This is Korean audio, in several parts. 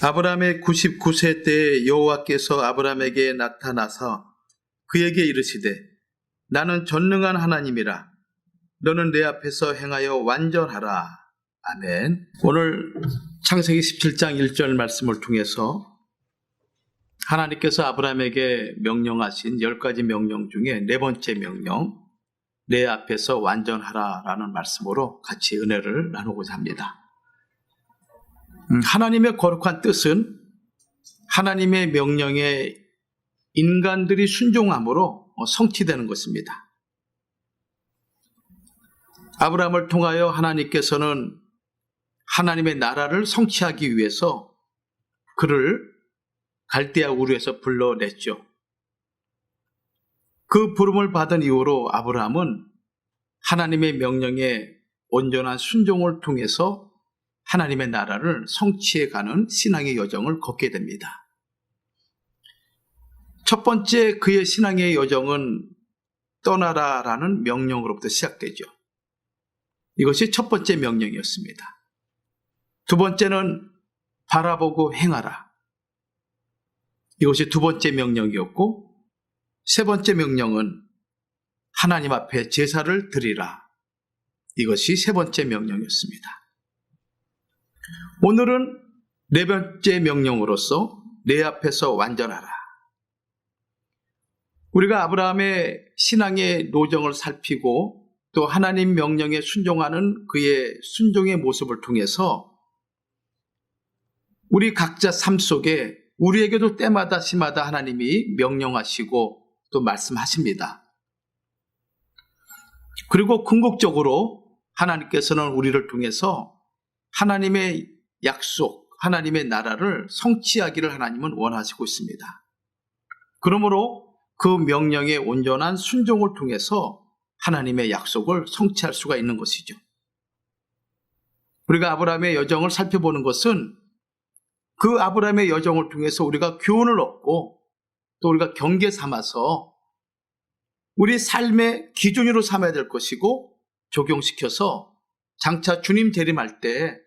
아브라함의 99세 때 여호와께서 아브라함에게 나타나서 그에게 이르시되 나는 전능한 하나님이라 너는 내 앞에서 행하여 완전하라. 아멘. 오늘 창세기 17장 1절 말씀을 통해서 하나님께서 아브라함에게 명령하신 10가지 명령 중에 네 번째 명령, 내 앞에서 완전하라 라는 말씀으로 같이 은혜를 나누고자 합니다. 하나님의 거룩한 뜻은 하나님의 명령에 인간들이 순종함으로 성취되는 것입니다. 아브라함을 통하여 하나님께서는 하나님의 나라를 성취하기 위해서 그를 갈대아 우르에서 불러냈죠. 그 부름을 받은 이후로 아브라함은 하나님의 명령에 온전한 순종을 통해서 하나님의 나라를 성취해가는 신앙의 여정을 걷게 됩니다. 첫 번째 그의 신앙의 여정은 떠나라라는 명령으로부터 시작되죠. 이것이 첫 번째 명령이었습니다. 두 번째는 바라보고 행하라. 이것이 두 번째 명령이었고, 세 번째 명령은 하나님 앞에 제사를 드리라. 이것이 세 번째 명령이었습니다. 오늘은 네 번째 명령으로서 내 앞에서 완전하라. 우리가 아브라함의 신앙의 노정을 살피고 또 하나님 명령에 순종하는 그의 순종의 모습을 통해서 우리 각자 삶 속에 우리에게도 때마다 시마다 하나님이 명령하시고 또 말씀하십니다. 그리고 궁극적으로 하나님께서는 우리를 통해서 하나님의 약속, 하나님의 나라를 성취하기를 하나님은 원하시고 있습니다. 그러므로 그 명령의 온전한 순종을 통해서 하나님의 약속을 성취할 수가 있는 것이죠. 우리가 아브라함의 여정을 살펴보는 것은 그 아브라함의 여정을 통해서 우리가 교훈을 얻고 또 우리가 경계 삼아서 우리 삶의 기준으로 삼아야 될 것이고 적용시켜서 장차 주님 재림할 때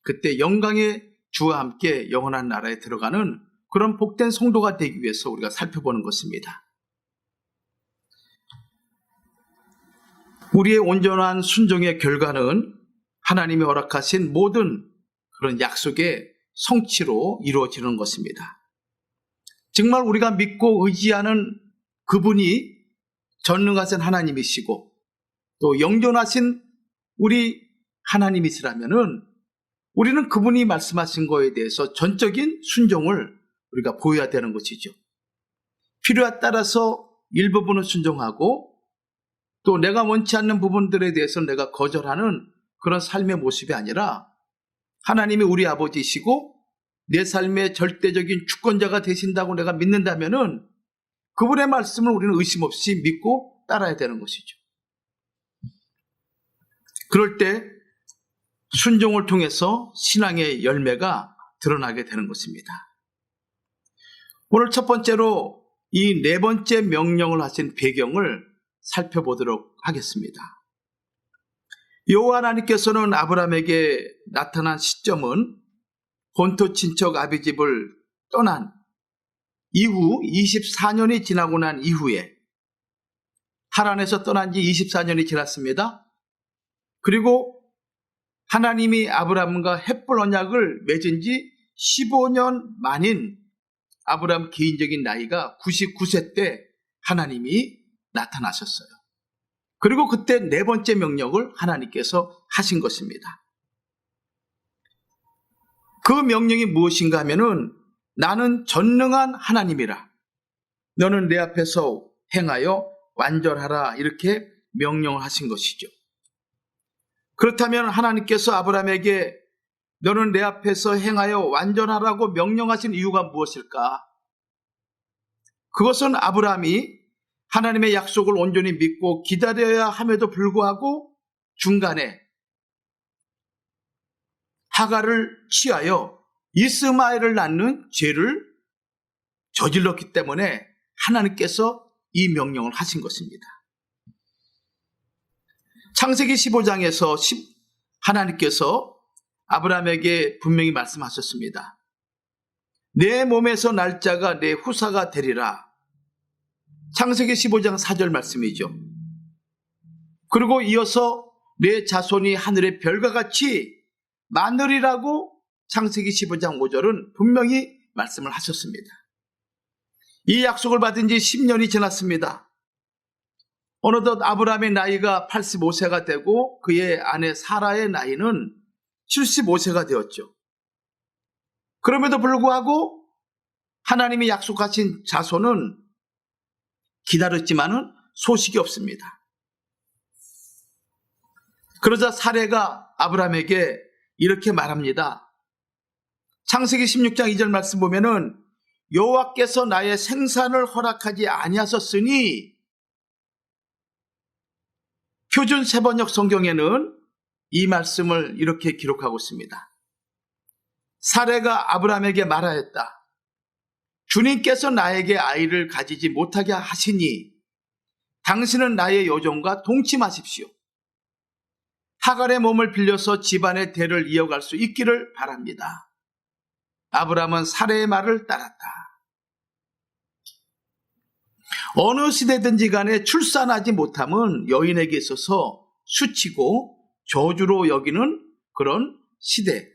그때 영광의 주와 함께 영원한 나라에 들어가는 그런 복된 성도가 되기 위해서 우리가 살펴보는 것입니다. 우리의 온전한 순종의 결과는 하나님이 허락하신 모든 그런 약속의 성취로 이루어지는 것입니다. 정말 우리가 믿고 의지하는 그분이 전능하신 하나님이시고 또 영존하신 우리 하나님이시라면은 우리는 그분이 말씀하신 거에 대해서 전적인 순종을 우리가 보여야 되는 것이죠. 필요에 따라서 일부분은 순종하고 또 내가 원치 않는 부분들에 대해서 내가 거절하는 그런 삶의 모습이 아니라 하나님이 우리 아버지이시고 내 삶의 절대적인 주권자가 되신다고 내가 믿는다면은 그분의 말씀을 우리는 의심 없이 믿고 따라야 되는 것이죠. 그럴 때 순종을 통해서 신앙의 열매가 드러나게 되는 것입니다. 오늘 첫 번째로 이 네 번째 명령을 하신 배경을 살펴보도록 하겠습니다. 여호와 하나님께서는 아브라함에게 나타난 시점은 본토 친척 아비 집을 떠난 이후 24년이 지나고 난 이후에 하란에서 떠난 지 24년이 지났습니다. 그리고 하나님이 아브라함과 헷불 언약을 맺은 지 15년 만인 아브라함 개인적인 나이가 99세 때 하나님이 나타나셨어요. 그리고 그때 네 번째 명령을 하나님께서 하신 것입니다. 그 명령이 무엇인가 하면은 나는 전능한 하나님이라 너는 내 앞에서 행하여 완전하라 이렇게 명령을 하신 것이죠. 그렇다면 하나님께서 아브라함에게 너는 내 앞에서 행하여 완전하라고 명령하신 이유가 무엇일까? 그것은 아브라함이 하나님의 약속을 온전히 믿고 기다려야 함에도 불구하고 중간에 하갈을 취하여 이스마엘을 낳는 죄를 저질렀기 때문에 하나님께서 이 명령을 하신 것입니다. 창세기 15장에서 하나님께서 아브라함에게 분명히 말씀하셨습니다. 내 몸에서 날짜가 내 후사가 되리라. 창세기 15장 4절 말씀이죠. 그리고 이어서 내 자손이 하늘의 별과 같이 많으리라고 창세기 15장 5절은 분명히 말씀을 하셨습니다. 이 약속을 받은 지 10년이 지났습니다. 어느덧 아브라함의 나이가 85세가 되고 그의 아내 사라의 나이는 75세가 되었죠. 그럼에도 불구하고 하나님이 약속하신 자손은 기다렸지만은 소식이 없습니다. 그러자 사레가 아브라함에게 이렇게 말합니다. 창세기 16장 2절 말씀 보면은 여호와께서 나의 생산을 허락하지 아니하셨으니, 표준 세번역 성경에는 이 말씀을 이렇게 기록하고 있습니다. 사레가 아브라함에게 말하였다. 주님께서 나에게 아이를 가지지 못하게 하시니 당신은 나의 여종과 동침하십시오. 하갈의 몸을 빌려서 집안의 대를 이어갈 수 있기를 바랍니다. 아브라함은 사레의 말을 따랐다. 어느 시대든지 간에 출산하지 못함은 여인에게 있어서 수치고 저주로 여기는 그런 시대,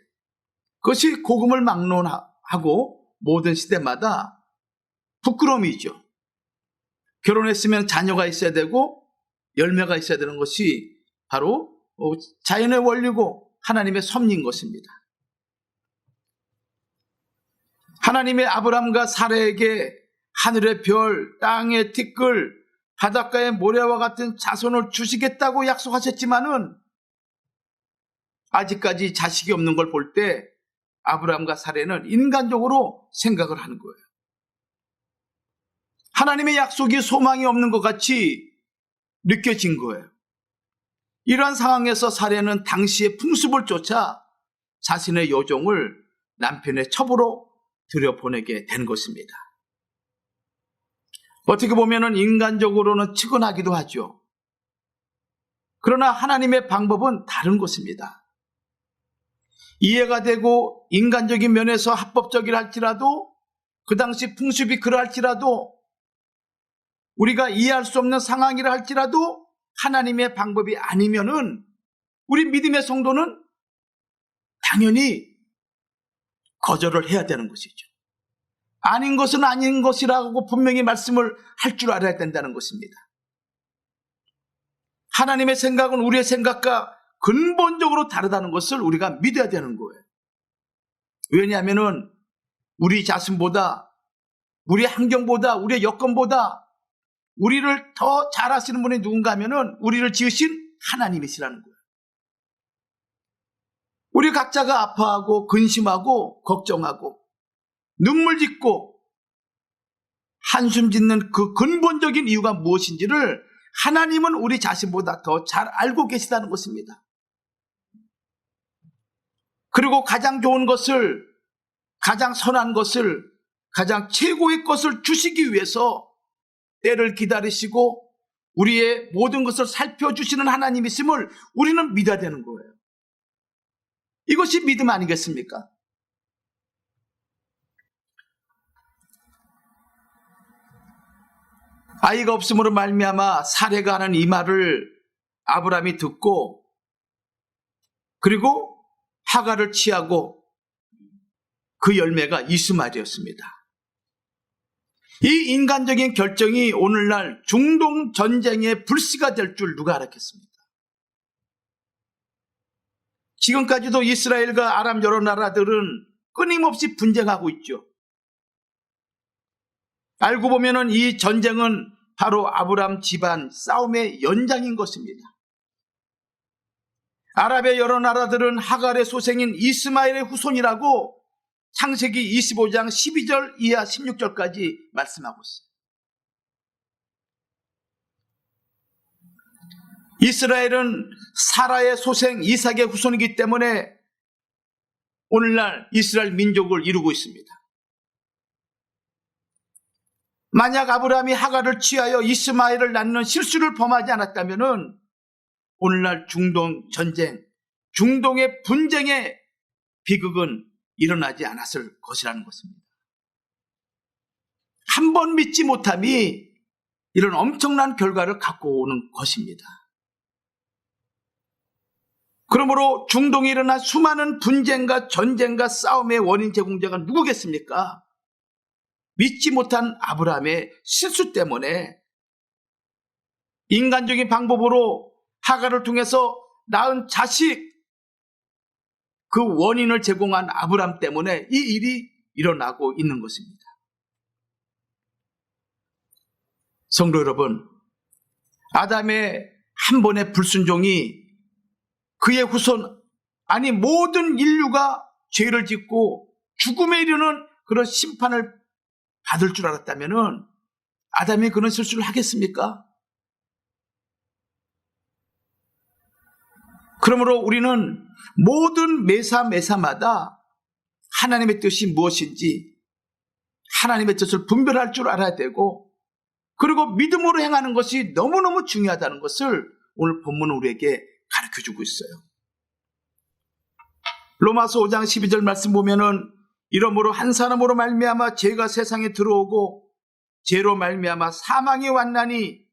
그것이 복음을 막론하고 모든 시대마다 부끄러움이죠. 결혼했으면 자녀가 있어야 되고 열매가 있어야 되는 것이 바로 자연의 원리고 하나님의 섭리인 것입니다. 하나님의 아브람과 사라에게 하늘의 별, 땅의 티끌, 바닷가의 모래와 같은 자손을 주시겠다고 약속하셨지만은 아직까지 자식이 없는 걸 볼 때 아브람과 사라는 인간적으로 생각을 하는 거예요. 하나님의 약속이 소망이 없는 것 같이 느껴진 거예요. 이러한 상황에서 사라는 당시의 풍습을 쫓아 자신의 여종을 남편의 첩으로 들여보내게 된 것입니다. 어떻게 보면 인간적으로는 측은하기도 하죠. 그러나 하나님의 방법은 다른 것입니다. 이해가 되고 인간적인 면에서 합법적이라 할지라도, 그 당시 풍습이 그러할지라도, 우리가 이해할 수 없는 상황이라 할지라도 하나님의 방법이 아니면은 우리 믿음의 성도는 당연히 거절을 해야 되는 것이죠. 아닌 것은 아닌 것이라고 분명히 말씀을 할 줄 알아야 된다는 것입니다. 하나님의 생각은 우리의 생각과 근본적으로 다르다는 것을 우리가 믿어야 되는 거예요. 왜냐하면은 우리 자신보다, 우리 환경보다, 우리의 여건보다 우리를 더 잘 아시는 분이 누군가 하면은 우리를 지으신 하나님이시라는 거예요. 우리 각자가 아파하고 근심하고 걱정하고 눈물 짓고 한숨 짓는 그 근본적인 이유가 무엇인지를 하나님은 우리 자신보다 더 잘 알고 계시다는 것입니다. 그리고 가장 좋은 것을, 가장 선한 것을, 가장 최고의 것을 주시기 위해서 때를 기다리시고 우리의 모든 것을 살펴주시는 하나님이심을 우리는 믿어야 되는 거예요. 이것이 믿음 아니겠습니까? 아이가 없음으로 말미암아 사레가 하는 이 말을 아브라함이 듣고 그리고 하갈을 취하고 그 열매가 이스마엘이었습니다. 이 인간적인 결정이 오늘날 중동 전쟁의 불씨가 될 줄 누가 알았겠습니까? 지금까지도 이스라엘과 아람 여러 나라들은 끊임없이 분쟁하고 있죠. 알고 보면은 이 전쟁은 바로 아브람 집안 싸움의 연장인 것입니다. 아랍의 여러 나라들은 하갈의 소생인 이스마엘의 후손이라고 창세기 25장 12절 이하 16절까지 말씀하고 있어요. 이스라엘은 사라의 소생 이삭의 후손이기 때문에 오늘날 이스라엘 민족을 이루고 있습니다. 만약 아브라함이 하갈을 취하여 이스마엘을 낳는 실수를 범하지 않았다면 오늘날 중동 전쟁, 중동의 분쟁의 비극은 일어나지 않았을 것이라는 것입니다. 한 번 믿지 못함이 이런 엄청난 결과를 갖고 오는 것입니다. 그러므로 중동에 일어난 수많은 분쟁과 전쟁과 싸움의 원인 제공자가 누구겠습니까? 믿지 못한 아브라함의 실수 때문에 인간적인 방법으로 하갈을 통해서 낳은 자식, 그 원인을 제공한 아브라함 때문에 이 일이 일어나고 있는 것입니다. 성도 여러분, 아담의 한 번의 불순종이 그의 후손, 아니 모든 인류가 죄를 짓고 죽음에 이르는 그런 심판을 받을 줄 알았다면 아담이 그런 실수를 하겠습니까? 그러므로 우리는 모든 매사마다 하나님의 뜻이 무엇인지 하나님의 뜻을 분별할 줄 알아야 되고, 그리고 믿음으로 행하는 것이 너무너무 중요하다는 것을 오늘 본문은 우리에게 가르쳐주고 있어요. 로마서 5장 12절 말씀 보면은 이러므로 한 사람으로 말미암아 죄가 세상에 들어오고 죄로 말미암아 사망이 왔나니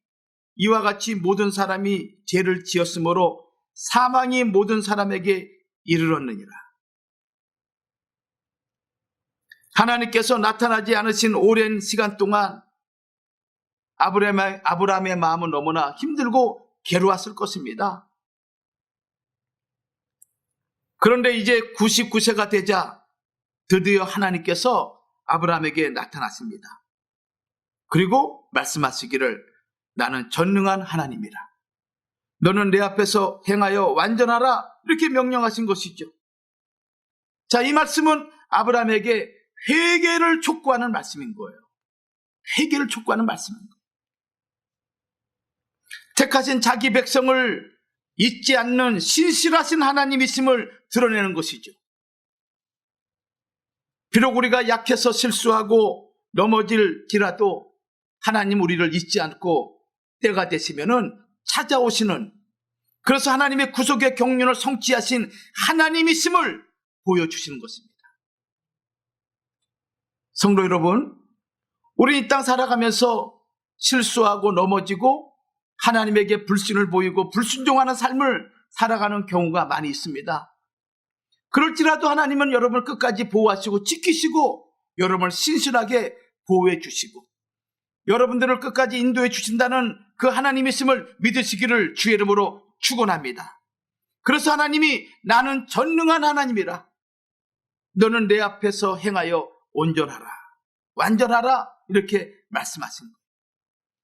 이와 같이 모든 사람이 죄를 지었으므로 사망이 모든 사람에게 이르렀느니라. 하나님께서 나타나지 않으신 오랜 시간 동안 아브라함의 마음은 너무나 힘들고 괴로웠을 것입니다. 그런데 이제 99세가 되자 드디어 하나님께서 아브라함에게 나타났습니다. 그리고 말씀하시기를 나는 전능한 하나님이라. 너는 내 앞에서 행하여 완전하라. 이렇게 명령하신 것이죠. 자, 이 말씀은 아브라함에게 회개를 촉구하는 말씀인 거예요. 회개를 촉구하는 말씀인 거예요. 택하신 자기 백성을 잊지 않는 신실하신 하나님이심을 드러내는 것이죠. 비록 우리가 약해서 실수하고 넘어질지라도 하나님 우리를 잊지 않고 때가 되시면은 찾아오시는, 그래서 하나님의 구속의 경륜을 성취하신 하나님이심을 보여주시는 것입니다. 성도 여러분, 우리 이 땅 살아가면서 실수하고 넘어지고 하나님에게 불신을 보이고 불순종하는 삶을 살아가는 경우가 많이 있습니다. 그럴지라도 하나님은 여러분을 끝까지 보호하시고 지키시고 여러분을 신실하게 보호해 주시고 여러분들을 끝까지 인도해 주신다는 그 하나님의 있음을 믿으시기를 주의 이름으로 축원합니다. 그래서 하나님이 나는 전능한 하나님이라. 너는 내 앞에서 행하여 온전하라, 완전하라 이렇게 말씀하신 거예요.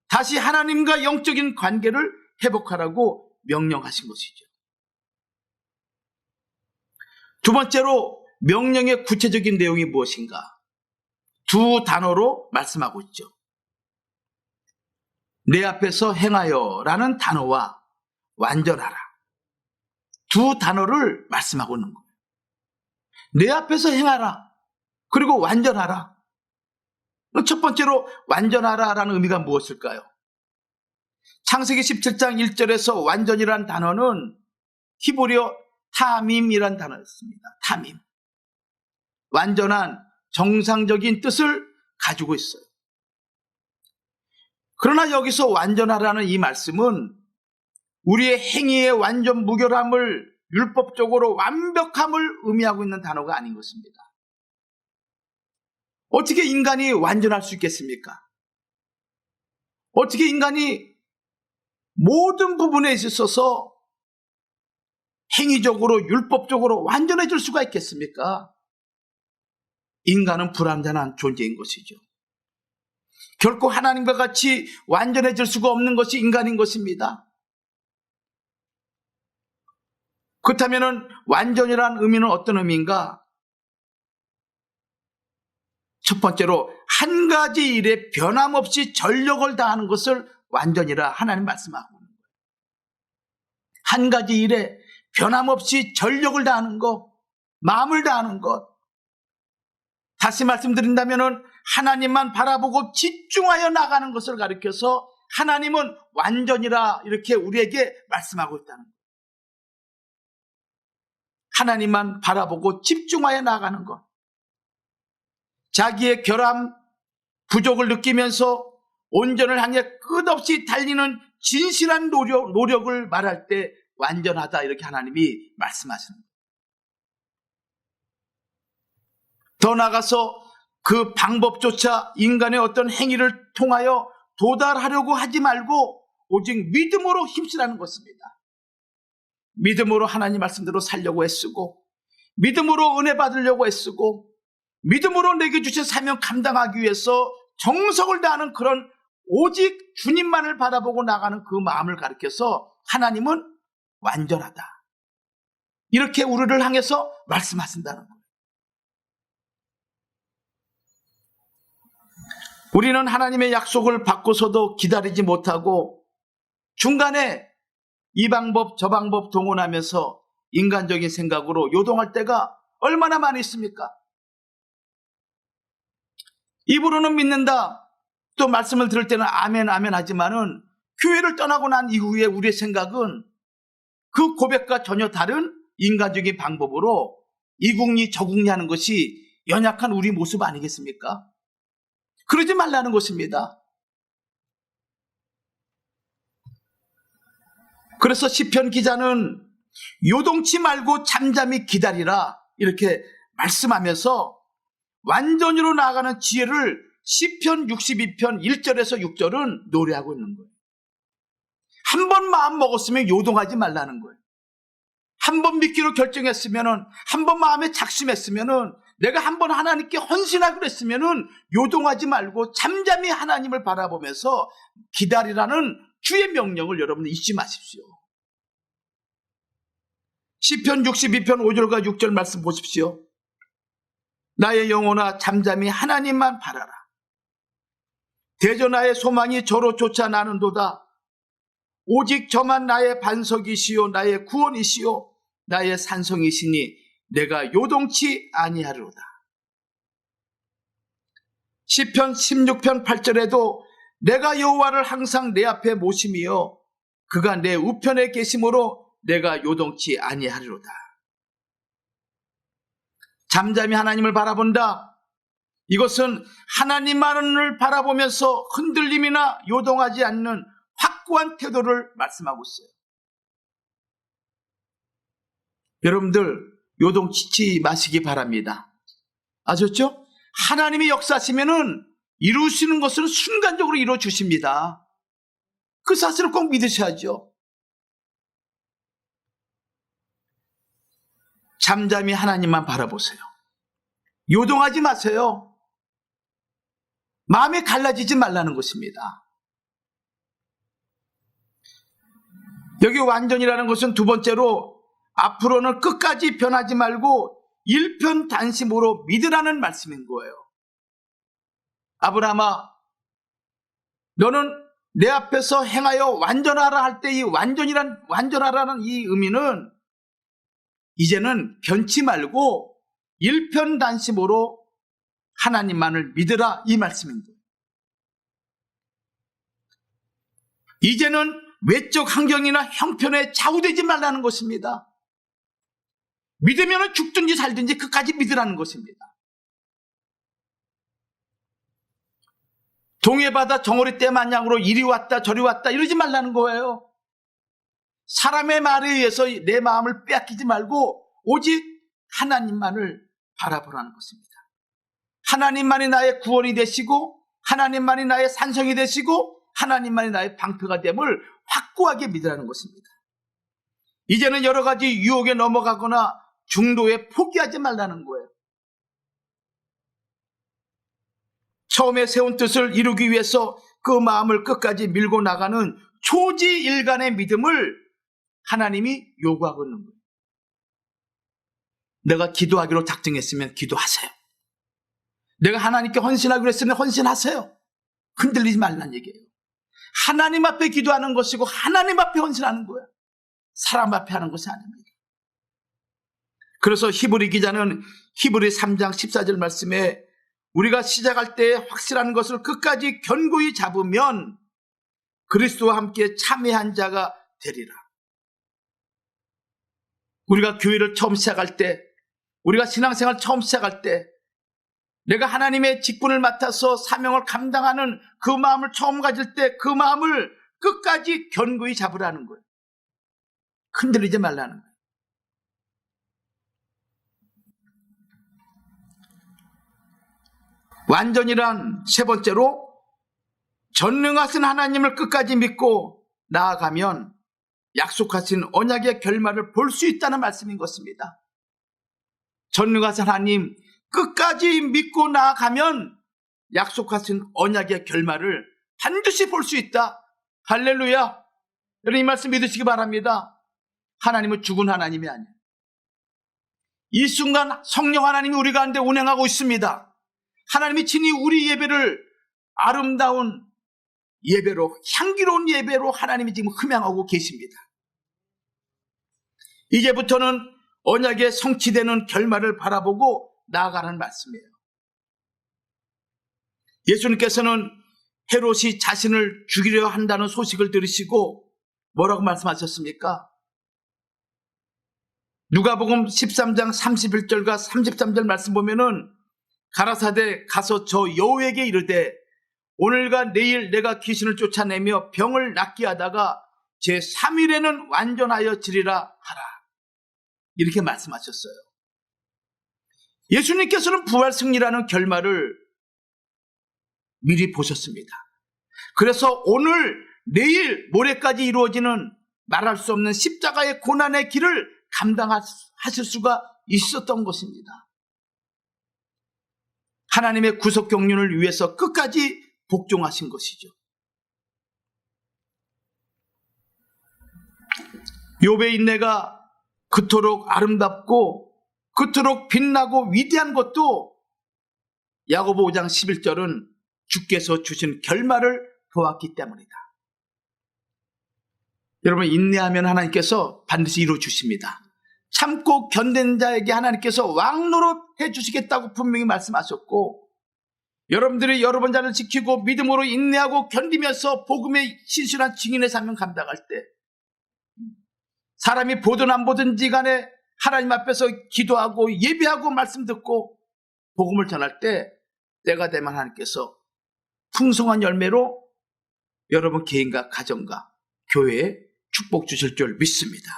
다시 하나님과 영적인 관계를 회복하라고 명령하신 것이죠. 두 번째로 명령의 구체적인 내용이 무엇인가? 두 단어로 말씀하고 있죠. 내 앞에서 행하여 라는 단어와 완전하라, 두 단어를 말씀하고 있는 거예요. 내 앞에서 행하라, 그리고 완전하라. 첫 번째로 완전하라 라는 의미가 무엇일까요? 창세기 17장 1절에서 완전이라는 단어는 히브리어 타밈이라는 단어였습니다. 타밈. 완전한 정상적인 뜻을 가지고 있어요. 그러나 여기서 완전하라는 이 말씀은 우리의 행위의 완전 무결함을, 율법적으로 완벽함을 의미하고 있는 단어가 아닌 것입니다. 어떻게 인간이 완전할 수 있겠습니까? 어떻게 인간이 모든 부분에 있어서 행위적으로, 율법적으로 완전해질 수가 있겠습니까? 인간은 불완전한 존재인 것이죠. 결코 하나님과 같이 완전해질 수가 없는 것이 인간인 것입니다. 그렇다면 완전이라는 의미는 어떤 의미인가? 첫 번째로 한 가지 일에 변함없이 전력을 다하는 것을 완전이라 하나님 말씀하고 있는 거예요. 한 가지 일에 변함없이 전력을 다하는 것, 마음을 다하는 것. 다시 말씀드린다면 하나님만 바라보고 집중하여 나가는 것을 가리켜서 하나님은 완전이라 이렇게 우리에게 말씀하고 있다는 거예요. 하나님만 바라보고 집중하여 나가는 것. 자기의 결함, 부족을 느끼면서 온전을 향해 끝없이 달리는 진실한 노력을 말할 때 완전하다, 이렇게 하나님이 말씀하시는 거예요. 더 나아가서 그 방법조차 인간의 어떤 행위를 통하여 도달하려고 하지 말고 오직 믿음으로 힘쓰라는 것입니다. 믿음으로 하나님 말씀대로 살려고 애쓰고, 믿음으로 은혜 받으려고 애쓰고, 믿음으로 내게 주신 사명 감당하기 위해서 정성을 다하는 그런 오직 주님만을 바라보고 나가는 그 마음을 가리켜서 하나님은 완전하다, 이렇게 우리를 향해서 말씀하신다는 거예요. 우리는 하나님의 약속을 받고서도 기다리지 못하고 중간에 이 방법 저 방법 동원하면서 인간적인 생각으로 요동할 때가 얼마나 많이 있습니까? 입으로는 믿는다, 또 말씀을 들을 때는 아멘 아멘 하지만은 교회를 떠나고 난 이후에 우리의 생각은 그 고백과 전혀 다른 인간적인 방법으로 이국리 저국리 하는 것이 연약한 우리 모습 아니겠습니까? 그러지 말라는 것입니다. 그래서 시편 기자는 요동치 말고 잠잠히 기다리라, 이렇게 말씀하면서 완전히로 나아가는 지혜를 시편 62편 1절에서 6절은 노래하고 있는 거예요. 한 번 마음 먹었으면 요동하지 말라는 거예요. 한 번 믿기로 결정했으면은, 한 번 마음에 작심했으면은, 내가 한 번 하나님께 헌신하기로 했으면은 요동하지 말고 잠잠히 하나님을 바라보면서 기다리라는 주의 명령을 여러분 잊지 마십시오. 시편 62편 5절과 6절 말씀 보십시오. 나의 영혼아 잠잠히 하나님만 바라라. 대저 나의 소망이 저로 쫓아 나는도다. 오직 저만 나의 반석이시요 나의 구원이시요 나의 산성이시니 내가 요동치 아니하리로다. 시편 16편 8절에도 내가 여호와를 항상 내 앞에 모심이요 그가 내 우편에 계심으로 내가 요동치 아니하리로다. 잠잠히 하나님을 바라본다, 이것은 하나님만을 바라보면서 흔들림이나 요동하지 않는 확고한 태도를 말씀하고 있어요. 여러분들 요동치지 마시기 바랍니다. 아셨죠? 하나님이 역사하시면은 이루시는 것은 순간적으로 이루어 주십니다. 그 사실을 꼭 믿으셔야죠. 잠잠히 하나님만 바라보세요. 요동하지 마세요. 마음이 갈라지지 말라는 것입니다. 여기 완전이라는 것은 두 번째로 앞으로는 끝까지 변하지 말고 일편단심으로 믿으라는 말씀인 거예요. 아브라함아, 너는 내 앞에서 행하여 완전하라 할 때 이 완전하라는 이 의미는 이제는 변치 말고 일편단심으로 하나님만을 믿으라, 이 말씀인 거예요. 이제는 외적 환경이나 형편에 좌우되지 말라는 것입니다. 믿으면 죽든지 살든지 끝까지 믿으라는 것입니다. 동해바다 정오리떼 마냥으로 이리 왔다 저리 왔다 이러지 말라는 거예요. 사람의 말에 의해서 내 마음을 빼앗기지 말고 오직 하나님만을 바라보라는 것입니다. 하나님만이 나의 구원이 되시고 하나님만이 나의 산성이 되시고 하나님만이 나의 방패가 됨을 확고하게 믿으라는 것입니다. 이제는 여러 가지 유혹에 넘어가거나 중도에 포기하지 말라는 거예요. 처음에 세운 뜻을 이루기 위해서 그 마음을 끝까지 밀고 나가는 초지일간의 믿음을 하나님이 요구하고 있는 거예요. 내가 기도하기로 작정했으면 기도하세요. 내가 하나님께 헌신하기로 했으면 헌신하세요. 흔들리지 말라는 얘기예요. 하나님 앞에 기도하는 것이고 하나님 앞에 헌신하는 거예요. 사람 앞에 하는 것이 아닙니다. 그래서 히브리 기자는 히브리 3장 14절 말씀에 우리가 시작할 때 확실한 것을 끝까지 견고히 잡으면 그리스도와 함께 참여한 자가 되리라. 우리가 교회를 처음 시작할 때, 우리가 신앙생활 처음 시작할 때 내가 하나님의 직분을 맡아서 사명을 감당하는 그 마음을 처음 가질 때 그 마음을 끝까지 견고히 잡으라는 거예요. 흔들리지 말라는 거예요. 완전이란 세 번째로 전능하신 하나님을 끝까지 믿고 나아가면 약속하신 언약의 결말을 볼 수 있다는 말씀인 것입니다. 전능하신 하나님 끝까지 믿고 나아가면 약속하신 언약의 결말을 반드시 볼 수 있다. 할렐루야. 여러분 이 말씀 믿으시기 바랍니다. 하나님은 죽은 하나님이 아니에요. 이 순간 성령 하나님이 우리 가운데 운행하고 있습니다. 하나님이 친히 우리 예배를 아름다운 예배로, 향기로운 예배로 하나님이 지금 흠양하고 계십니다. 이제부터는 언약의 성취되는 결말을 바라보고 나아가는 말씀이에요. 예수님께서는 헤롯이 자신을 죽이려 한다는 소식을 들으시고 뭐라고 말씀하셨습니까? 누가복음 13장 31절과 33절 말씀 보면은 가라사대 가서 저 여우에게 이르되 오늘과 내일 내가 귀신을 쫓아내며 병을 낫게 하다가 제3일에는 완전하여 지리라 하라. 이렇게 말씀하셨어요. 예수님께서는 부활 승리라는 결말을 미리 보셨습니다. 그래서 오늘, 내일, 모레까지 이루어지는 말할 수 없는 십자가의 고난의 길을 감당하실 수가 있었던 것입니다. 하나님의 구속 경륜을 위해서 끝까지 복종하신 것이죠. 욥의 인내가 그토록 아름답고 그토록 빛나고 위대한 것도 야고보 5장 11절은 주께서 주신 결말을 보았기 때문이다. 여러분, 인내하면 하나님께서 반드시 이루어 주십니다. 참고 견딘 자에게 하나님께서 왕노릇 해주시겠다고 분명히 말씀하셨고, 여러분들이 여러분 자를 지키고 믿음으로 인내하고 견디면서 복음의 신실한 증인의 삶을 감당할 때 사람이 보든 안 보든지 간에 하나님 앞에서 기도하고 예배하고 말씀 듣고 복음을 전할 때 때가 되면 하나님께서 풍성한 열매로 여러분 개인과 가정과 교회에 축복 주실 줄 믿습니다.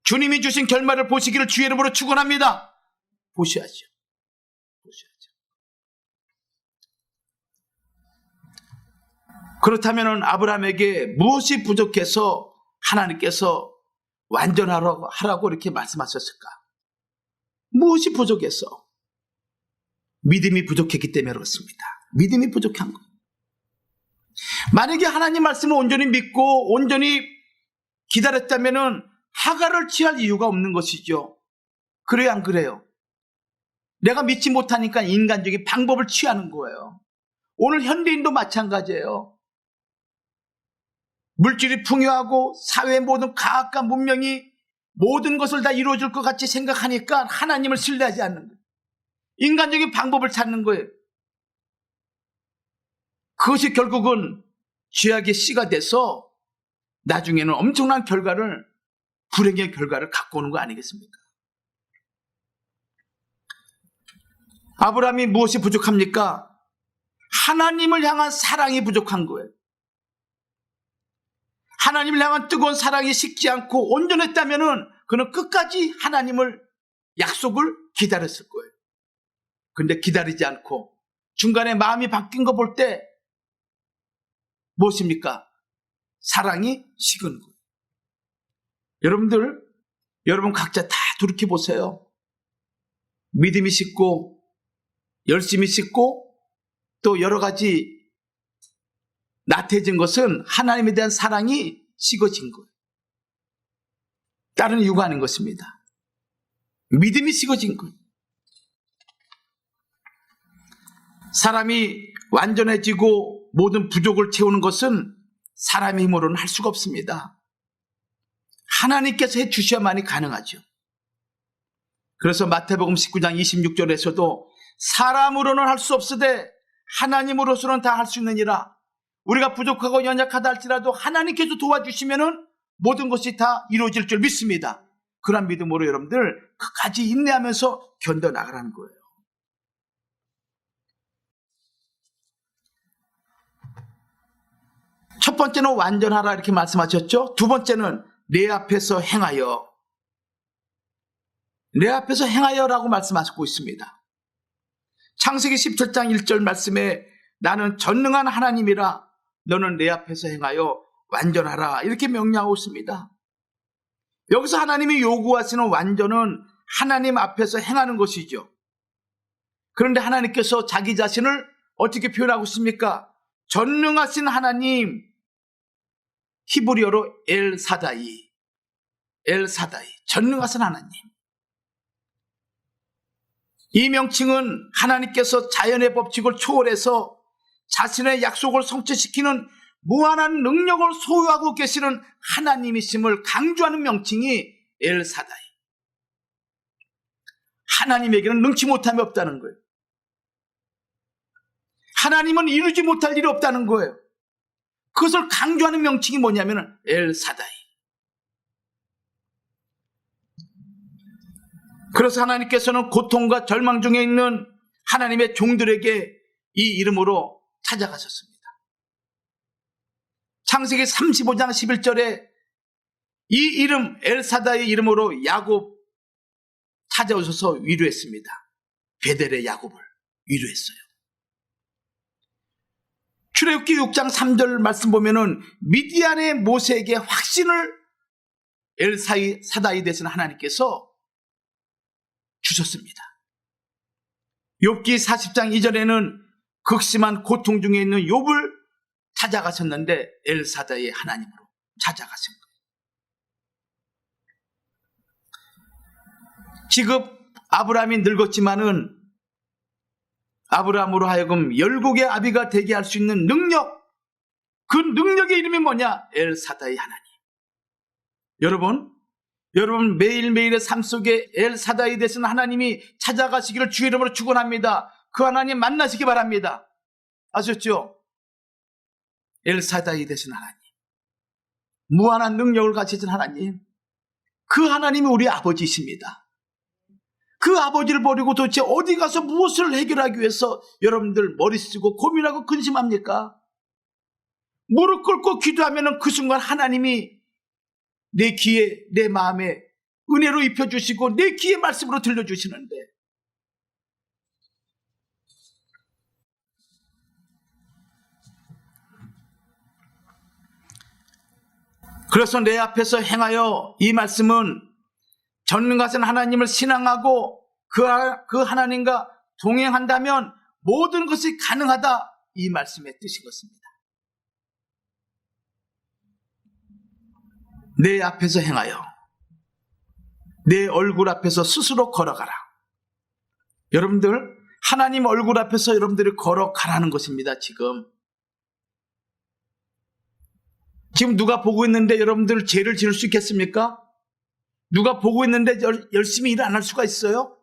주님이 주신 결말을 보시기를 주의 이름으로 축원합니다. 보셔야죠. 그렇다면 아브라함에게 무엇이 부족해서 하나님께서 완전하라고 이렇게 말씀하셨을까? 무엇이 부족해서? 믿음이 부족했기 때문에 그렇습니다. 믿음이 부족한 거예요. 만약에 하나님 말씀을 온전히 믿고 온전히 기다렸다면 하갈을 취할 이유가 없는 것이죠. 그래요, 안 그래요? 내가 믿지 못하니까 인간적인 방법을 취하는 거예요. 오늘 현대인도 마찬가지예요. 물질이 풍요하고 사회의 모든 과학과 문명이 모든 것을 다 이루어줄 것 같이 생각하니까 하나님을 신뢰하지 않는 거예요. 인간적인 방법을 찾는 거예요. 그것이 결국은 죄악의 씨가 돼서 나중에는 엄청난 결과를, 불행의 결과를 갖고 오는 거 아니겠습니까? 아브라함이 무엇이 부족합니까? 하나님을 향한 사랑이 부족한 거예요. 하나님을 향한 뜨거운 사랑이 식지 않고 온전했다면 그는 끝까지 하나님을 약속을 기다렸을 거예요. 근데 기다리지 않고 중간에 마음이 바뀐 거 볼 때 무엇입니까? 사랑이 식은 거예요. 여러분 각자 다 돌이켜 보세요. 믿음이 식고 열심히 식고 또 여러 가지 나태해진 것은 하나님에 대한 사랑이 식어진 거예요. 다른 이유가 아닌 것입니다. 믿음이 식어진 거예요. 사람이 완전해지고 모든 부족을 채우는 것은 사람의 힘으로는 할 수가 없습니다. 하나님께서 해주셔야만이 가능하죠. 그래서 마태복음 19장 26절에서도 사람으로는 할 수 없으되 하나님으로서는 다 할 수 있느니라. 우리가 부족하고 연약하다 할지라도 하나님께서 도와주시면은 모든 것이 다 이루어질 줄 믿습니다. 그런 믿음으로 여러분들 끝까지 인내하면서 견뎌나가라는 거예요. 첫 번째는 완전하라 이렇게 말씀하셨죠. 두 번째는 내 앞에서 행하여, 내 앞에서 행하여라고 말씀하시고 있습니다. 창세기 17장 1절 말씀에 나는 전능한 하나님이라 너는 내 앞에서 행하여 완전하라 이렇게 명령하고 있습니다. 여기서 하나님이 요구하시는 완전은 하나님 앞에서 행하는 것이죠. 그런데 하나님께서 자기 자신을 어떻게 표현하고 있습니까? 전능하신 하나님, 히브리어로 엘사다이, 엘사다이, 전능하신 하나님. 이 명칭은 하나님께서 자연의 법칙을 초월해서 자신의 약속을 성취시키는 무한한 능력을 소유하고 계시는 하나님이심을 강조하는 명칭이 엘사다이. 하나님에게는 능치 못함이 없다는 거예요. 하나님은 이루지 못할 일이 없다는 거예요. 그것을 강조하는 명칭이 뭐냐면 엘사다이. 그래서 하나님께서는 고통과 절망 중에 있는 하나님의 종들에게 이 이름으로 찾아가셨습니다. 창세기 35장 11절에 이 이름 엘사다의 이름으로 야곱 찾아오셔서 위로했습니다. 베델의 야곱을 위로했어요. 출애굽기 6장 3절 말씀 보면은 미디안의 모세에게 확신을 엘사다이 되신 하나님께서 주셨습니다. 욥기 40장 2절에는 극심한 고통 중에 있는 욥을 찾아가셨는데 엘사다의 하나님으로 찾아가신 거예요. 지금 아브라함이 늙었지만은 아브라함으로 하여금 열국의 아비가 되게 할 수 있는 능력, 그 능력의 이름이 뭐냐? 엘사다의 하나님. 여러분 매일매일의 삶 속에 엘사다이 되신 하나님이 찾아가시기를 주의 이름으로 축원합니다. 그 하나님 만나시기 바랍니다. 아셨죠? 엘사다이 되신 하나님, 무한한 능력을 가지신 하나님, 그 하나님이 우리 아버지이십니다. 그 아버지를 버리고 도대체 어디 가서 무엇을 해결하기 위해서 여러분들 머리 쓰고 고민하고 근심합니까? 무릎 꿇고 기도하면 그 순간 하나님이 내 귀에, 내 마음에 은혜로 입혀주시고 내 귀에 말씀으로 들려주시는데, 그래서 내 앞에서 행하여, 이 말씀은 전능하신 하나님을 신앙하고 그 하나님과 동행한다면 모든 것이 가능하다, 이 말씀의 뜻인 것입니다. 내 앞에서 행하여 내 얼굴 앞에서 스스로 걸어가라. 여러분들, 하나님 얼굴 앞에서 여러분들이 걸어가라는 것입니다. 지금 누가 보고 있는데 여러분들 죄를 지을 수 있겠습니까? 누가 보고 있는데 열심히 일 안 할 수가 있어요?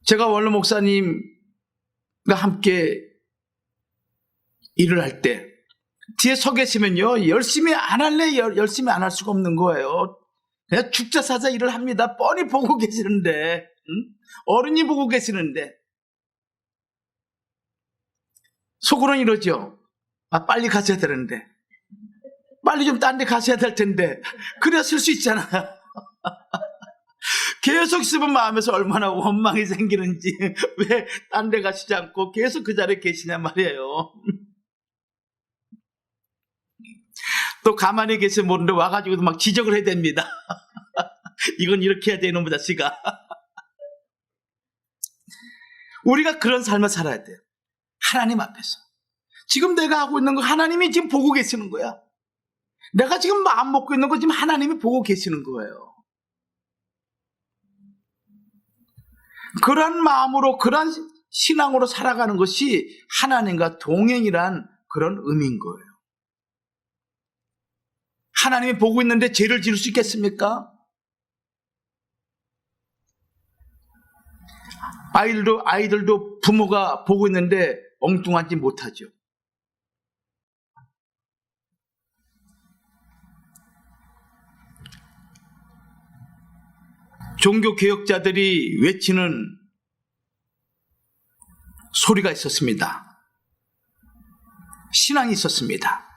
제가 원로 목사님과 함께 일을 할 때 뒤에 서 계시면요, 열심히 안 할래 열심히 안 할 수가 없는 거예요. 그냥 죽자 사자 일을 합니다. 뻔히 보고 계시는데, 어른이 보고 계시는데 속으로는 이러죠. 아, 빨리 가셔야 되는데, 빨리 좀 딴 데 가셔야 될 텐데, 그래야 쓸 수 있잖아요. 계속 있으면 마음에서 얼마나 원망이 생기는지, 왜 딴 데 가시지 않고 계속 그 자리에 계시냐 말이에요. 또 가만히 계시면 모르는데 와가지고도 막 지적을 해야 됩니다. 이건 이렇게 해야 돼, 이놈의 자식아. 우리가 그런 삶을 살아야 돼요. 하나님 앞에서. 지금 내가 하고 있는 거 하나님이 지금 보고 계시는 거야. 내가 지금 마음 먹고 있는 거 지금 하나님이 보고 계시는 거예요. 그런 마음으로, 그런 신앙으로 살아가는 것이 하나님과 동행이란 그런 의미인 거예요. 하나님이 보고 있는데 죄를 지을 수 있겠습니까? 아이들도 부모가 보고 있는데 엉뚱하지 못하죠. 종교개혁자들이 외치는 소리가 있었습니다. 신앙이 있었습니다.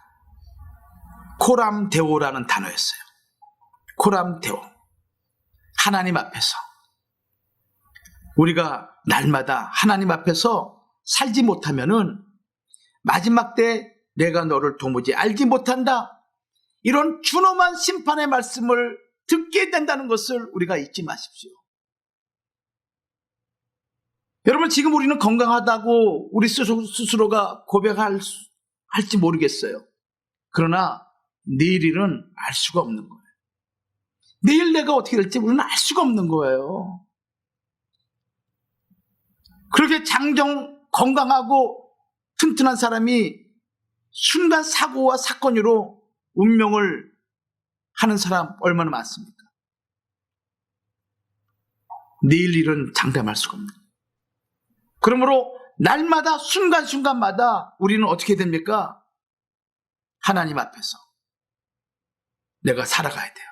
코람데오라는 단어였어요. 코람데오. 하나님 앞에서 우리가 날마다 하나님 앞에서 살지 못하면은 마지막 때 내가 너를 도무지 알지 못한다, 이런 준엄한 심판의 말씀을 듣게 된다는 것을 우리가 잊지 마십시오. 여러분, 지금 우리는 건강하다고 우리 스스로가 고백할지 모르겠어요. 그러나 내일 일은 알 수가 없는 거예요. 내일 내가 어떻게 될지 우리는 알 수가 없는 거예요. 그렇게 장정 건강하고 튼튼한 사람이 순간 사고와 사건으로 운명을 하는 사람 얼마나 많습니까? 내일 일은 장담할 수가 없는 거예요. 그러므로 날마다 순간순간마다 우리는 어떻게 됩니까? 하나님 앞에서 내가 살아가야 돼요.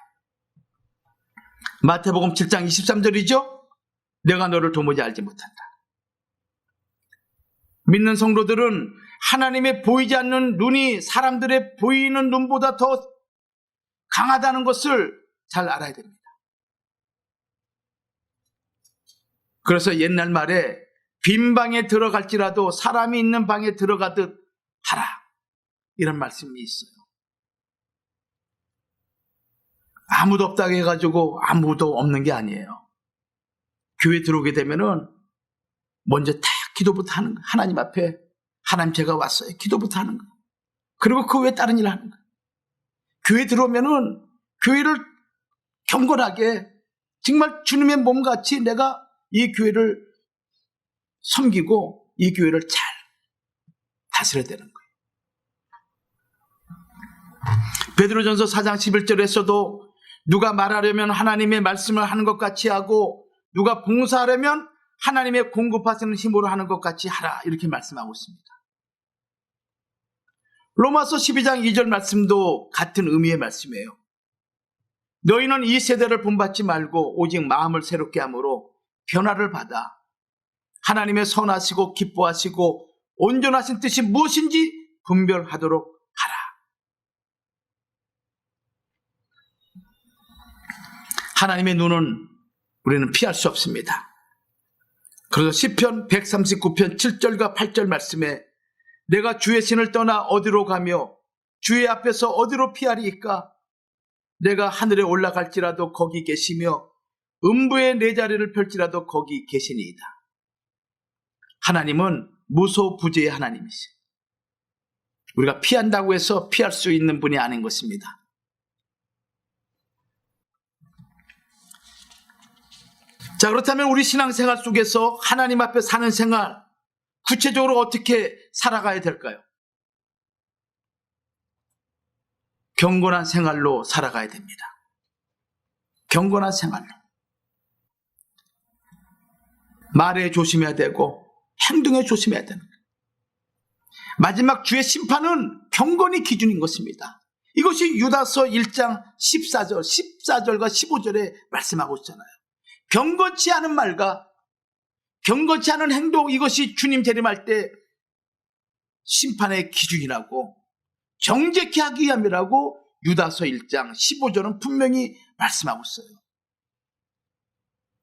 마태복음 7장 23절이죠. 내가 너를 도무지 알지 못한다. 믿는 성도들은 하나님의 보이지 않는 눈이 사람들의 보이는 눈보다 더 강하다는 것을 잘 알아야 됩니다. 그래서 옛날 말에 빈 방에 들어갈지라도 사람이 있는 방에 들어가듯 하라, 이런 말씀이 있어요. 아무도 없다고 해가지고 아무도 없는 게 아니에요. 교회 들어오게 되면은 먼저 다 기도부터 하는 거예요. 하나님 앞에, 하나님 제가 왔어요, 기도부터 하는 거예요. 그리고 그 외에 다른 일을 하는 거예요. 교회 들어오면은 교회를 경건하게, 정말 주님의 몸같이 내가 이 교회를 섬기고 이 교회를 잘 다스려야 되는 거예요. 베드로전서 4장 11절에서도 누가 말하려면 하나님의 말씀을 하는 것 같이 하고 누가 봉사하려면 하나님의 공급하시는 힘으로 하는 것 같이 하라, 이렇게 말씀하고 있습니다. 로마서 12장 2절 말씀도 같은 의미의 말씀이에요. 너희는 이 세대를 본받지 말고 오직 마음을 새롭게 함으로 변화를 받아 하나님의 선하시고 기뻐하시고 온전하신 뜻이 무엇인지 분별하도록 하라. 하나님의 눈은 우리는 피할 수 없습니다. 그래서 시편 139편 7절과 8절 말씀에 내가 주의 신을 떠나 어디로 가며 주의 앞에서 어디로 피하리이까? 내가 하늘에 올라갈지라도 거기 계시며 음부에 내 자리를 펼지라도 거기 계시니이다. 하나님은 무소부재의 하나님이세요. 우리가 피한다고 해서 피할 수 있는 분이 아닌 것입니다. 자, 그렇다면 우리 신앙생활 속에서 하나님 앞에 사는 생활, 구체적으로 어떻게 살아가야 될까요? 경건한 생활로 살아가야 됩니다. 경건한 생활로. 말에 조심해야 되고 행동에 조심해야 되는 거예요. 마지막 주의 심판은 경건이 기준인 것입니다. 이것이 유다서 1장 14절과 15절에 말씀하고 있잖아요. 경건치 않은 말과 경건치 않은 행동, 이것이 주님 재림할 때 심판의 기준이라고, 정직히 하기 위함이라고 유다서 1장 15절은 분명히 말씀하고 있어요.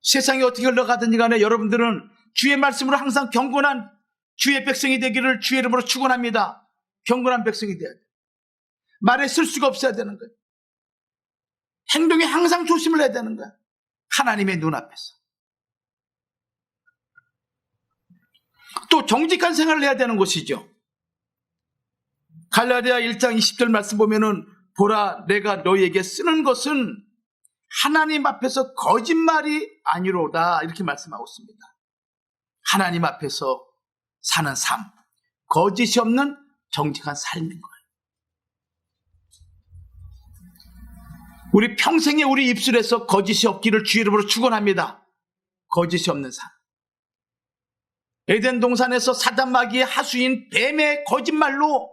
세상이 어떻게 흘러가든지 간에 여러분들은 주의 말씀으로 항상 경건한 주의 백성이 되기를 주의 이름으로 축원합니다. 경건한 백성이 돼야 돼요. 말에 실수가 없어야 되는 거예요. 행동에 항상 조심을 해야 되는 거예요. 하나님의 눈앞에서. 또 정직한 생활을 해야 되는 것이죠. 갈라디아 1장 20절 말씀 보면은 보라, 내가 너희에게 쓰는 것은 하나님 앞에서 거짓말이 아니로다, 이렇게 말씀하고 있습니다. 하나님 앞에서 사는 삶, 거짓이 없는 정직한 삶인 거예요. 우리 평생에 우리 입술에서 거짓이 없기를 주의 이름으로 축원합니다. 거짓이 없는 삶. 에덴 동산에서 사단 마귀의 하수인 뱀의 거짓말로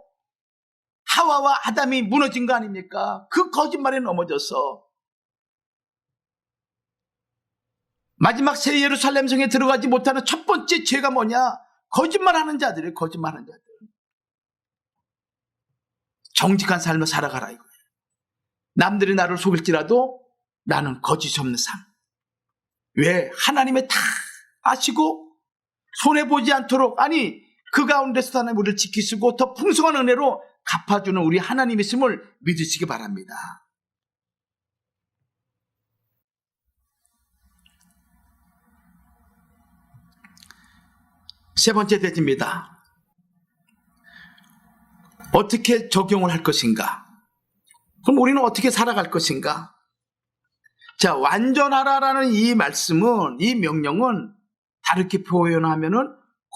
하와와 아담이 무너진 거 아닙니까? 그 거짓말에 넘어져서 마지막 새 예루살렘 성에 들어가지 못하는 첫 번째 죄가 뭐냐? 거짓말하는 자들이에요. 거짓말하는 자들. 정직한 삶을 살아가라 이거예요. 남들이 나를 속일지라도 나는 거짓 없는 삶. 왜? 하나님의 다 아시고 손해보지 않도록, 아니 그 가운데서 하나님 우리를 지키시고 더 풍성한 은혜로 갚아주는 우리 하나님이 있음을 믿으시기 바랍니다. 세 번째 대지입니다. 어떻게 적용을 할 것인가? 그럼 우리는 어떻게 살아갈 것인가? 자, 완전하라라는 이 말씀은, 이 명령은 다르게 표현하면은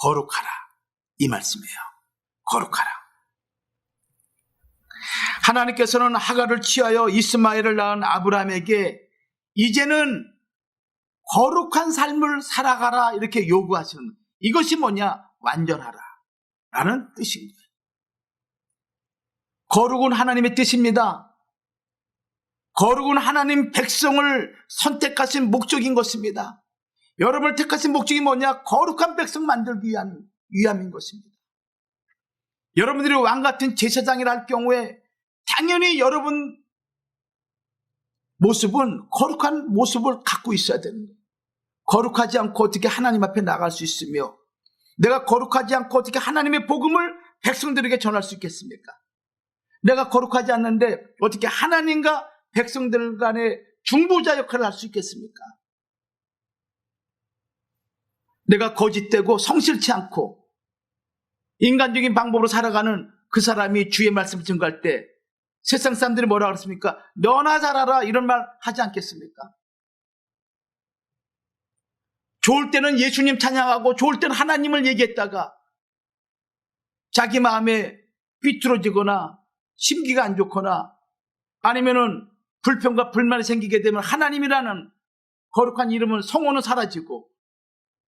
거룩하라 이 말씀이에요. 거룩하라. 하나님께서는 하갈을 취하여 이스마엘을 낳은 아브라함에게 이제는 거룩한 삶을 살아가라 이렇게 요구하시는 거예요. 이것이 뭐냐? 완전하라 라는 뜻인 거예요. 거룩은 하나님의 뜻입니다. 거룩은 하나님 백성을 선택하신 목적인 것입니다. 여러분을 택하신 목적이 뭐냐? 거룩한 백성 만들기 위함인 것입니다. 여러분들이 왕같은 제사장이라 할 경우에 당연히 여러분 모습은 거룩한 모습을 갖고 있어야 되는 거예요. 거룩하지 않고 어떻게 하나님 앞에 나갈 수 있으며, 내가 거룩하지 않고 어떻게 하나님의 복음을 백성들에게 전할 수 있겠습니까? 내가 거룩하지 않는데 어떻게 하나님과 백성들 간의 중보자 역할을 할 수 있겠습니까? 내가 거짓되고 성실치 않고 인간적인 방법으로 살아가는 그 사람이 주의 말씀을 증거할 때 세상 사람들이 뭐라 그랬습니까? 너나 잘하라 이런 말 하지 않겠습니까? 좋을 때는 예수님 찬양하고 좋을 때는 하나님을 얘기했다가 자기 마음에 삐뚤어지거나 심기가 안 좋거나 아니면은 불평과 불만이 생기게 되면 하나님이라는 거룩한 이름은 성호는 사라지고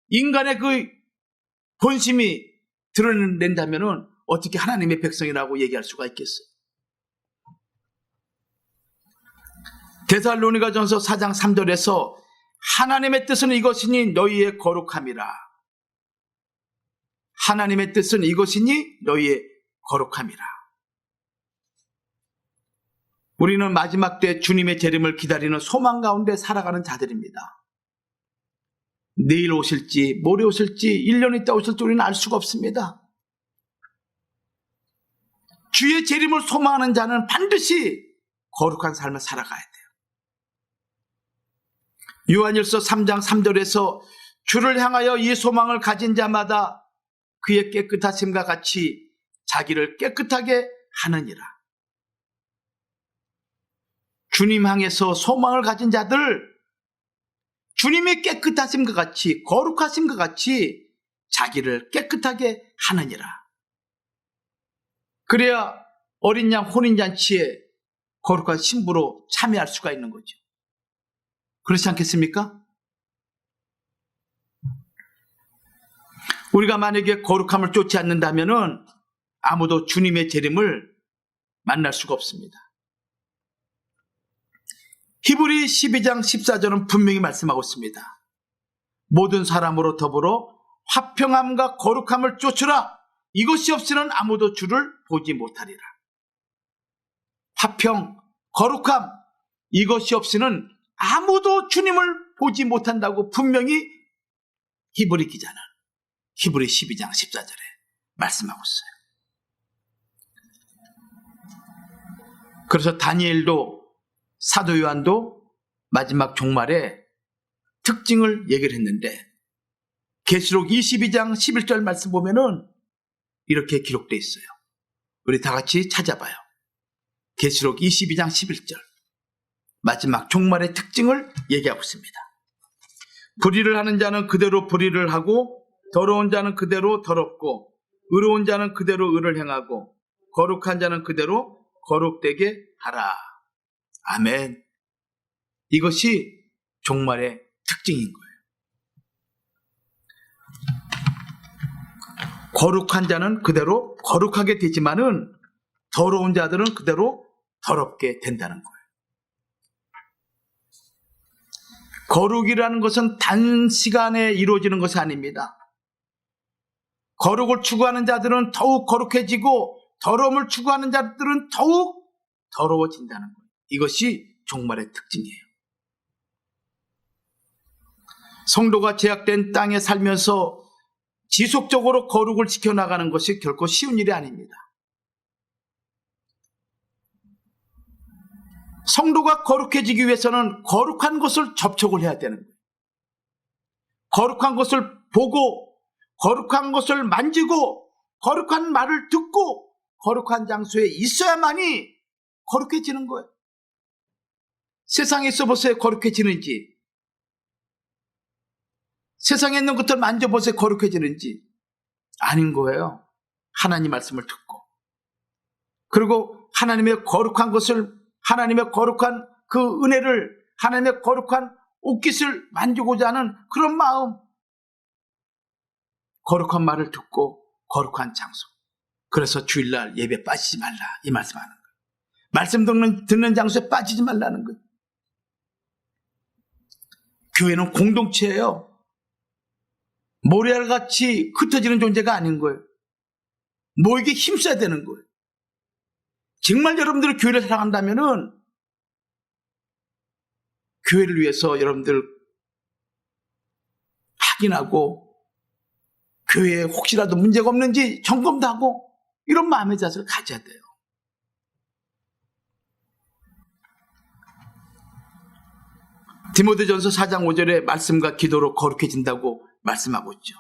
인간의 그 본심이 드러낸다면은 어떻게 하나님의 백성이라고 얘기할 수가 있겠어요? 데살로니가전서 4장 3절에서 하나님의 뜻은 이것이니 너희의 거룩함이라. 하나님의 뜻은 이것이니 너희의 거룩함이라. 우리는 마지막 때 주님의 재림을 기다리는 소망 가운데 살아가는 자들입니다. 내일 오실지 모레 오실지 1년 있다 오실지 우리는 알 수가 없습니다. 주의 재림을 소망하는 자는 반드시 거룩한 삶을 살아가야 돼요. 요한일서 3장 3절에서 주를 향하여 이 소망을 가진 자마다 그의 깨끗하심과 같이 자기를 깨끗하게 하느니라. 주님 향해서 소망을 가진 자들, 주님의 깨끗하심과 같이 거룩하심과 같이 자기를 깨끗하게 하느니라. 그래야 어린 양 혼인잔치에 거룩한 신부로 참여할 수가 있는 거죠. 그렇지 않겠습니까? 우리가 만약에 거룩함을 쫓지 않는다면 아무도 주님의 재림을 만날 수가 없습니다. 히브리 12장 14절은 분명히 말씀하고 있습니다. 모든 사람으로 더불어 화평함과 거룩함을 쫓으라. 이것이 없이는 아무도 주를 보지 못하리라. 화평, 거룩함, 이것이 없이는 아무도 주님을 보지 못한다고 분명히 히브리 기자는 히브리 12장 14절에 말씀하고 있어요. 그래서 다니엘도 사도 요한도 마지막 종말에 특징을 얘기를 했는데 계시록 22장 11절 말씀 보면은 이렇게 기록되어 있어요. 우리 다 같이 찾아봐요. 계시록 22장 11절 마지막 종말의 특징을 얘기하고 있습니다. 불의를 하는 자는 그대로 불의를 하고 더러운 자는 그대로 더럽고 의로운 자는 그대로 의를 행하고 거룩한 자는 그대로 거룩되게 하라. 아멘. 이것이 종말의 특징인 거예요. 거룩한 자는 그대로 거룩하게 되지만은 더러운 자들은 그대로 더럽게 된다는 거예요. 거룩이라는 것은 단시간에 이루어지는 것이 아닙니다. 거룩을 추구하는 자들은 더욱 거룩해지고 더러움을 추구하는 자들은 더욱 더러워진다는 거예요. 이것이 종말의 특징이에요. 성도가 제약된 땅에 살면서 지속적으로 거룩을 지켜나가는 것이 결코 쉬운 일이 아닙니다. 성도가 거룩해지기 위해서는 거룩한 것을 접촉을 해야 되는 거예요. 거룩한 것을 보고, 거룩한 것을 만지고, 거룩한 말을 듣고, 거룩한 장소에 있어야만이 거룩해지는 거예요. 세상에 있어 보세요. 거룩해지는지. 세상에 있는 것들 만져보세요. 거룩해지는지. 아닌 거예요. 하나님 말씀을 듣고. 그리고 하나님의 거룩한 것을, 하나님의 거룩한 그 은혜를, 하나님의 거룩한 옷깃을 만지고자 하는 그런 마음. 거룩한 말을 듣고 거룩한 장소. 그래서 주일날 예배 빠지지 말라, 이 말씀하는 거예요. 말씀 듣는 장소에 빠지지 말라는 거예요. 교회는 공동체예요. 모래알같이 흩어지는 존재가 아닌 거예요. 모이게 힘써야 되는 거예요. 정말 여러분들이 교회를 사랑한다면은 교회를 위해서 여러분들 확인하고 교회에 혹시라도 문제가 없는지 점검도 하고 이런 마음의 자세를 가져야 돼요. 디모데전서 4장 5절에 말씀과 기도로 거룩해진다고 말씀하고 있죠.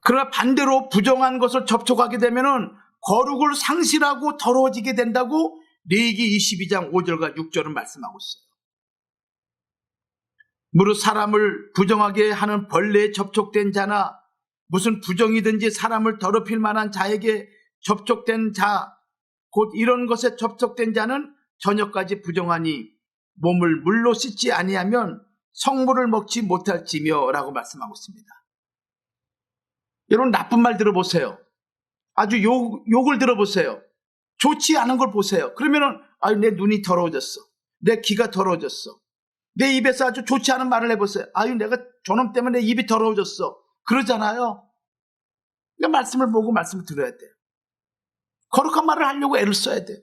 그러나 반대로 부정한 것을 접촉하게 되면은 거룩을 상실하고 더러워지게 된다고 레위기 22장 5절과 6절은 말씀하고 있어요. 무릇 사람을 부정하게 하는 벌레에 접촉된 자나 무슨 부정이든지 사람을 더럽힐 만한 자에게 접촉된 자, 곧 이런 것에 접촉된 자는 저녁까지 부정하니 몸을 물로 씻지 아니하면 성물을 먹지 못할지며 라고 말씀하고 있습니다. 여러분 나쁜 말 들어보세요. 아주 욕을 들어보세요. 좋지 않은 걸 보세요. 그러면은 내 눈이 더러워졌어. 내 귀가 더러워졌어. 내 입에서 아주 좋지 않은 말을 해보세요. 내가 저놈 때문에 내 입이 더러워졌어. 그러잖아요. 그러니까 말씀을 보고 말씀을 들어야 돼요. 거룩한 말을 하려고 애를 써야 돼요.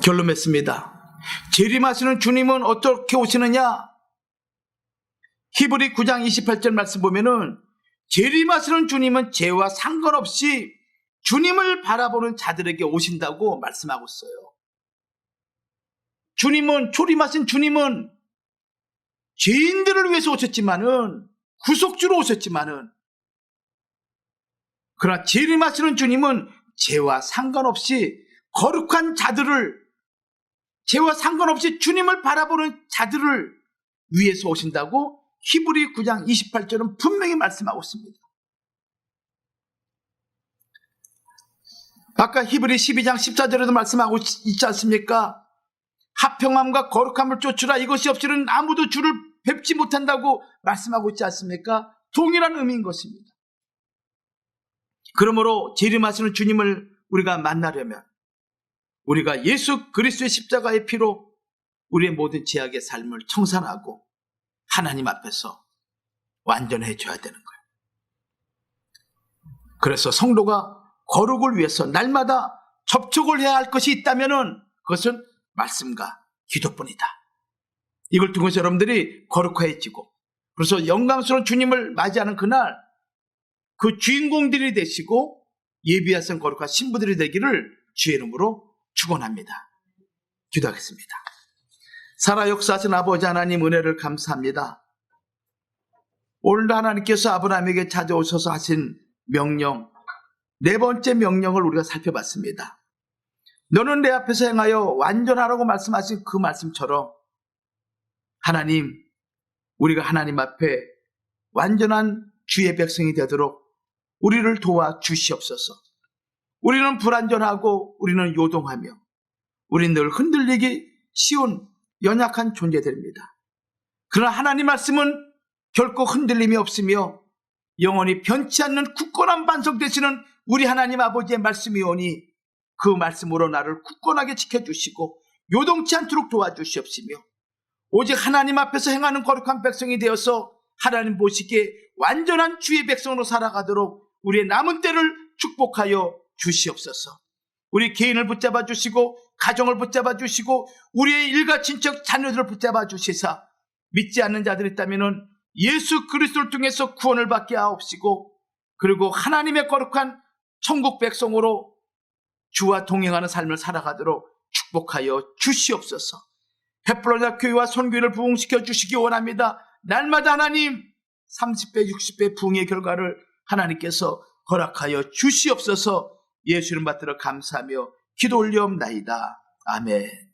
결론 맺습니다. 재림하시는 주님은 어떻게 오시느냐? 히브리 9장 28절 말씀 보면은 재림하시는 주님은 죄와 상관없이 주님을 바라보는 자들에게 오신다고 말씀하고 있어요. 재림하신 주님은 죄인들을 위해서 오셨지만은, 구속주로 오셨지만은, 그러나 재림하시는 주님은 죄와 상관없이 거룩한 자들을, 죄와 상관없이 주님을 바라보는 자들을 위해서 오신다고 히브리 9장 28절은 분명히 말씀하고 있습니다. 아까 히브리 12장 14절에도 말씀하고 있지 않습니까? 합평함과 거룩함을 쫓으라, 이것이 없이는 아무도 주를 뵙지 못한다고 말씀하고 있지 않습니까? 동일한 의미인 것입니다. 그러므로 재림하시는 주님을 우리가 만나려면 우리가 예수 그리스도의 십자가의 피로 우리의 모든 죄악의 삶을 청산하고 하나님 앞에서 완전해져야 되는 거예요. 그래서 성도가 거룩을 위해서 날마다 접촉을 해야 할 것이 있다면 그것은 말씀과 기도뿐이다. 이걸 통해서 여러분들이 거룩해지고, 그래서 영광스러운 주님을 맞이하는 그날 그 주인공들이 되시고 예비하신 거룩한 신부들이 되기를 주의 이름으로 축원합니다. 기도하겠습니다. 살아 역사하신 아버지 하나님, 은혜를 감사합니다. 오늘도 하나님께서 아브라함에게 찾아오셔서 하신 명령, 네 번째 명령을 우리가 살펴봤습니다. 너는 내 앞에서 행하여 완전하라고 말씀하신 그 말씀처럼 하나님, 우리가 하나님 앞에 완전한 주의 백성이 되도록 우리를 도와주시옵소서. 우리는 불완전하고 우리는 요동하며 우리는 늘 흔들리기 쉬운 연약한 존재들입니다. 그러나 하나님 말씀은 결코 흔들림이 없으며 영원히 변치 않는 굳건한 반석 되시는 우리 하나님 아버지의 말씀이 오니 그 말씀으로 나를 굳건하게 지켜주시고 요동치 않도록 도와주시옵시며 오직 하나님 앞에서 행하는 거룩한 백성이 되어서 하나님 보시기에 완전한 주의 백성으로 살아가도록 우리의 남은 때를 축복하여 주시옵소서. 우리 개인을 붙잡아 주시고 가정을 붙잡아 주시고 우리의 일가 친척 자녀들을 붙잡아 주시사 믿지 않는 자들이 있다면 예수 그리스도를 통해서 구원을 받게 하옵시고 그리고 하나님의 거룩한 천국 백성으로 주와 동행하는 삶을 살아가도록 축복하여 주시옵소서. 햇불로냐 교회와 선교회를 부흥시켜 주시기 원합니다. 날마다 하나님 30배 60배 부흥의 결과를 하나님께서 허락하여 주시옵소서. 예수 이름 받들어 감사하며 기도 올리옵나이다. 아멘.